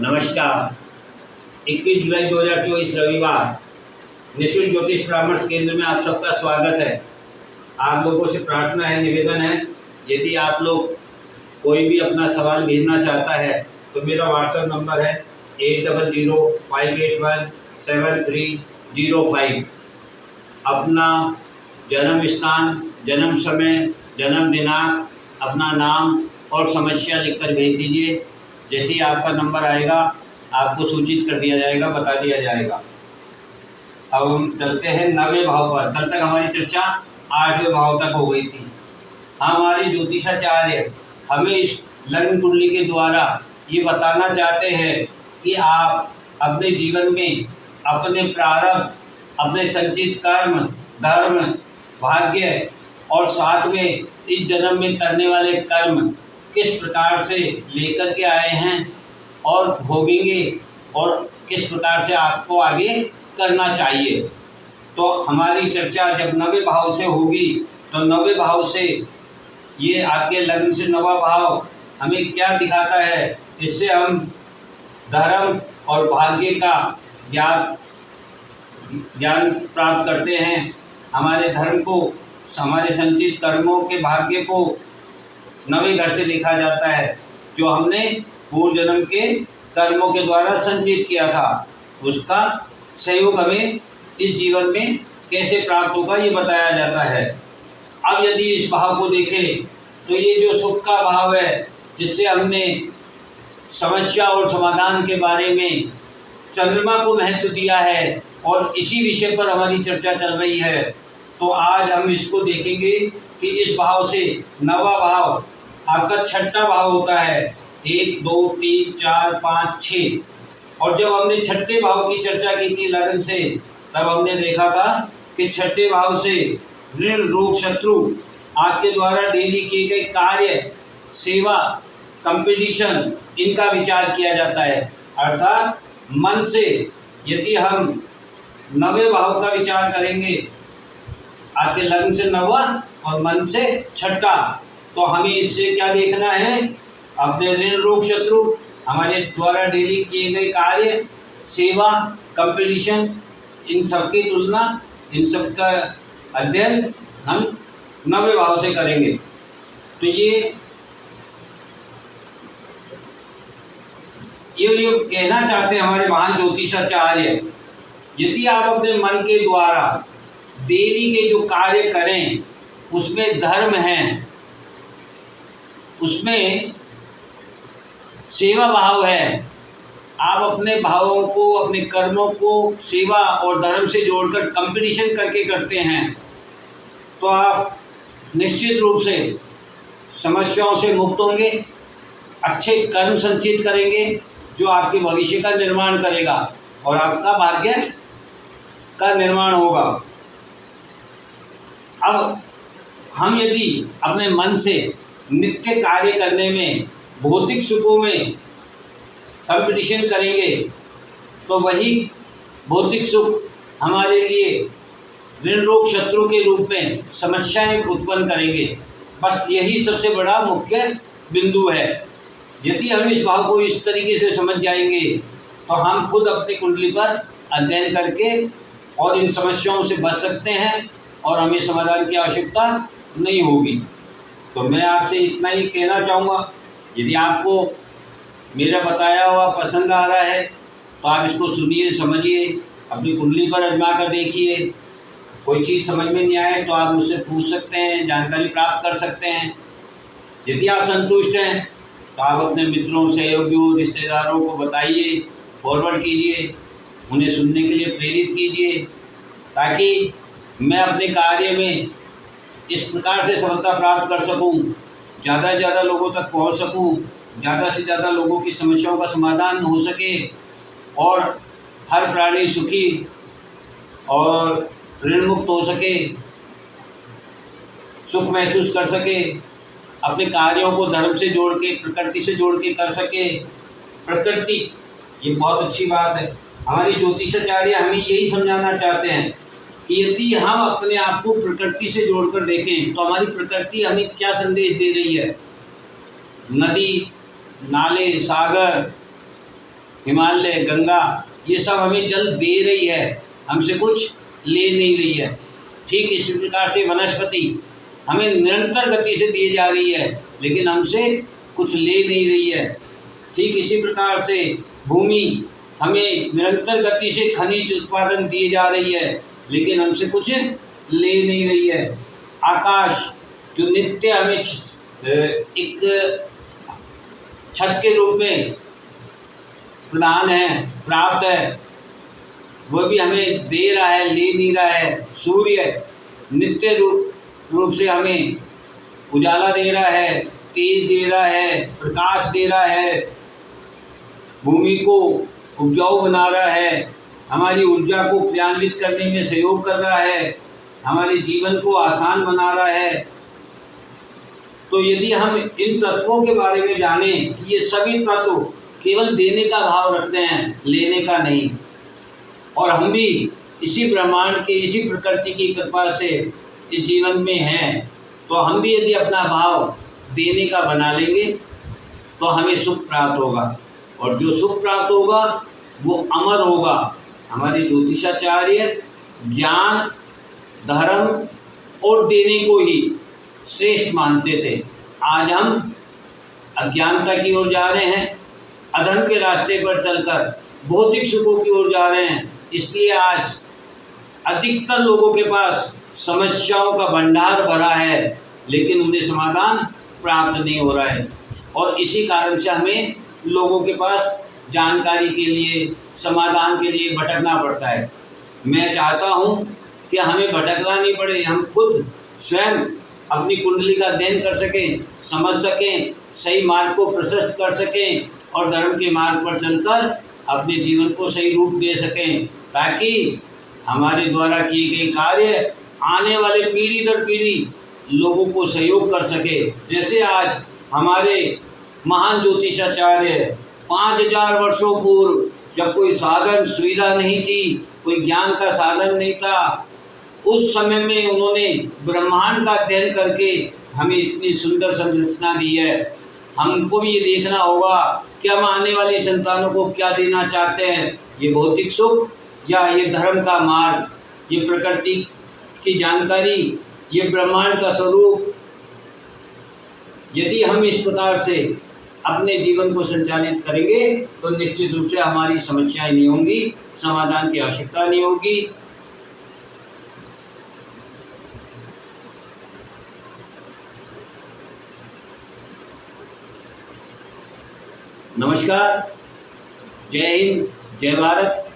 नमस्कार। 21 जुलाई 2024 रविवार निःशुल्क ज्योतिष परामर्श केंद्र में आप सबका स्वागत है। आप लोगों से प्रार्थना है, निवेदन है, यदि आप लोग कोई भी अपना सवाल भेजना चाहता है तो मेरा व्हाट्सएप नंबर है 8005817305। अपना जन्म स्थान, जन्म समय, जन्म दिनांक, अपना नाम और समस्या लिखकर भेज दीजिए। जैसे ही आपका नंबर आएगा आपको सूचित कर दिया जाएगा, बता दिया जाएगा। अब हम चलते हैं 9वें भाव पर। कल तक हमारी चर्चा 8वें भाव तक हो गई थी। हमारे ज्योतिषाचार्य हमें इस लग्न कुंडली के द्वारा ये बताना चाहते हैं कि आप अपने जीवन में अपने प्रारब्ध, अपने संचित कर्म, धर्म, भाग्य और साथ में इस जन्म में करने वाले कर्म किस प्रकार से लेकर के आए हैं और भोगेंगे और किस प्रकार से आपको आगे करना चाहिए। तो हमारी चर्चा जब 9वें भाव से होगी तो 9वें भाव से ये आपके लग्न से 9वां भाव हमें क्या दिखाता है, इससे हम धर्म और भाग्य का ज्ञान प्राप्त करते हैं। हमारे धर्म को, हमारे संचित कर्मों के भाग्य को 9वें घर से देखा जाता है, जो हमने पूर्व जन्म के कर्मों के द्वारा संचित किया था, उसका सहयोग हमें इस जीवन में कैसे प्राप्त होगा ये बताया जाता है। अब यदि इस भाव को देखें तो ये जो सुख का भाव है, जिससे हमने समस्या और समाधान के बारे में चंद्रमा को महत्व दिया है और इसी विषय पर हमारी चर्चा चल रही है, तो आज हम इसको देखेंगे कि इस भाव से 9वां भाव आपका छठा भाव होता है। 1 2 3 4 5 6। और जब हमने छठे भाव की चर्चा की थी लग्न से, तब हमने देखा था कि छठे भाव से ऋण, रोग, शत्रु, आपके द्वारा डेली किए गए कार्य, सेवा, कंपटीशन, इनका विचार किया जाता है। अर्थात मन से यदि हम 9वें भाव का विचार करेंगे, आपके लग्न से 9वां और मन से छठा, तो हमें इससे क्या देखना है, अपने ऋण, रोग, शत्रु, हमारे द्वारा डेली किए गए कार्य, सेवा, कंपटीशन, इन सब की तुलना, इन सब का अध्ययन हम 9वें भाव से करेंगे। तो ये कहना चाहते हैं हमारे महान ज्योतिषाचार्य, यदि आप अपने मन के द्वारा डेली के जो कार्य करें उसमें धर्म है, उसमें सेवा भाव है, आप अपने भावों को, अपने कर्मों को सेवा और धर्म से जोड़कर कंपटीशन करके करते हैं, तो आप निश्चित रूप से समस्याओं से मुक्त होंगे, अच्छे कर्म संचित करेंगे जो आपके भविष्य का निर्माण करेगा और आपका भाग्य का निर्माण होगा। अब हम यदि अपने मन से नित्य कार्य करने में, भौतिक सुखों में कंपटीशन करेंगे, तो वही भौतिक सुख हमारे लिए ऋण, रोग, शत्रु के रूप में समस्याएं उत्पन्न करेंगे। बस यही सबसे बड़ा मुख्य बिंदु है। यदि हम इस भाव को इस तरीके से समझ जाएंगे तो हम खुद अपनी कुंडली पर अध्ययन करके और इन समस्याओं से बच सकते हैं और हमें समाधान की आवश्यकता नहीं होगी। तो मैं आपसे इतना ही कहना चाहूँगा, यदि आपको मेरा बताया हुआ पसंद आ रहा है तो आप इसको सुनिए, समझिए, अपनी कुंडली पर आजमा कर देखिए। कोई चीज़ समझ में नहीं आए तो आप मुझसे पूछ सकते हैं, जानकारी प्राप्त कर सकते हैं। यदि आप संतुष्ट हैं तो आप अपने मित्रों, सहयोगियों, रिश्तेदारों को बताइए, फॉरवर्ड कीजिए, उन्हें सुनने के लिए प्रेरित कीजिए, ताकि मैं अपने कार्य में इस प्रकार से सफलता प्राप्त कर सकूं, ज़्यादा से ज़्यादा लोगों तक पहुंच सकूं, ज़्यादा से ज़्यादा लोगों की समस्याओं का समाधान हो सके और हर प्राणी सुखी और ऋण मुक्त हो सके, सुख महसूस कर सके, अपने कार्यों को धर्म से जोड़ के, प्रकृति से जोड़ के कर सके। प्रकृति, ये बहुत अच्छी बात है। हमारे ज्योतिषाचार्य हमें यही समझाना चाहते हैं कि यदि हम अपने आप को प्रकृति से जोड़कर देखें तो हमारी प्रकृति हमें क्या संदेश दे रही है। नदी, नाले, सागर, हिमालय, गंगा, ये सब हमें जल दे रही है, हमसे कुछ ले नहीं रही है। ठीक इसी प्रकार से वनस्पति हमें निरंतर गति से दी जा रही है, लेकिन हमसे कुछ ले नहीं रही है। ठीक इसी प्रकार से भूमि हमें निरंतर गति से खनिज उत्पादन दिए जा रही है, लेकिन हमसे कुछ ले नहीं रही है। आकाश जो नित्य हमें एक छत के रूप में प्रदान है, प्राप्त है, वह भी हमें दे रहा है, ले नहीं रहा है। सूर्य नित्य रूप से हमें उजाला दे रहा है, तेज दे रहा है, प्रकाश दे रहा है, भूमि को उपजाऊ बना रहा है, हमारी ऊर्जा को क्रियान्वित करने में सहयोग कर रहा है, हमारे जीवन को आसान बना रहा है। तो यदि हम इन तत्वों के बारे में जानें कि ये सभी तत्व केवल देने का भाव रखते हैं, लेने का नहीं, और हम भी इसी ब्रह्मांड के, इसी प्रकृति की कृपा से इस जीवन में हैं, तो हम भी यदि अपना भाव देने का बना लेंगे तो हमें सुख प्राप्त होगा, और जो सुख प्राप्त होगा वो अमर होगा। हमारे ज्योतिषाचार्य ज्ञान, धर्म और देने को ही श्रेष्ठ मानते थे। आज हम अज्ञानता की ओर जा रहे हैं, अधर्म के रास्ते पर चलकर भौतिक सुखों की ओर जा रहे हैं। इसलिए आज अधिकतर लोगों के पास समस्याओं का भंडार भरा है, लेकिन उन्हें समाधान प्राप्त नहीं हो रहा है, और इसी कारण से हमें लोगों के पास जानकारी के लिए, समाधान के लिए भटकना पड़ता है। मैं चाहता हूँ कि हमें भटकना नहीं पड़े, हम खुद स्वयं अपनी कुंडली का अध्ययन कर सकें, समझ सकें, सही मार्ग को प्रशस्त कर सकें, और धर्म के मार्ग पर चलकर अपने जीवन को सही रूप दे सकें, ताकि हमारे द्वारा किए गए कार्य आने वाले पीढ़ी दर पीढ़ी लोगों को सहयोग कर सके। जैसे आज हमारे महान ज्योतिषाचार्य 5000 वर्षों पूर्व, जब कोई साधन सुविधा नहीं थी, कोई ज्ञान का साधन नहीं था, उस समय में उन्होंने ब्रह्मांड का अध्ययन करके हमें इतनी सुंदर संरचना दी है। हमको भी ये देखना होगा कि हम आने वाली संतानों को क्या देना चाहते हैं, ये भौतिक सुख या ये धर्म का मार्ग, ये प्रकृति की जानकारी, ये ब्रह्मांड का स्वरूप। यदि हम इस प्रकार से अपने जीवन को संचालित करेंगे तो निश्चित रूप से हमारी समस्याएं नहीं होंगी, समाधान की आवश्यकता नहीं होगी। नमस्कार, जय हिंद, जय भारत।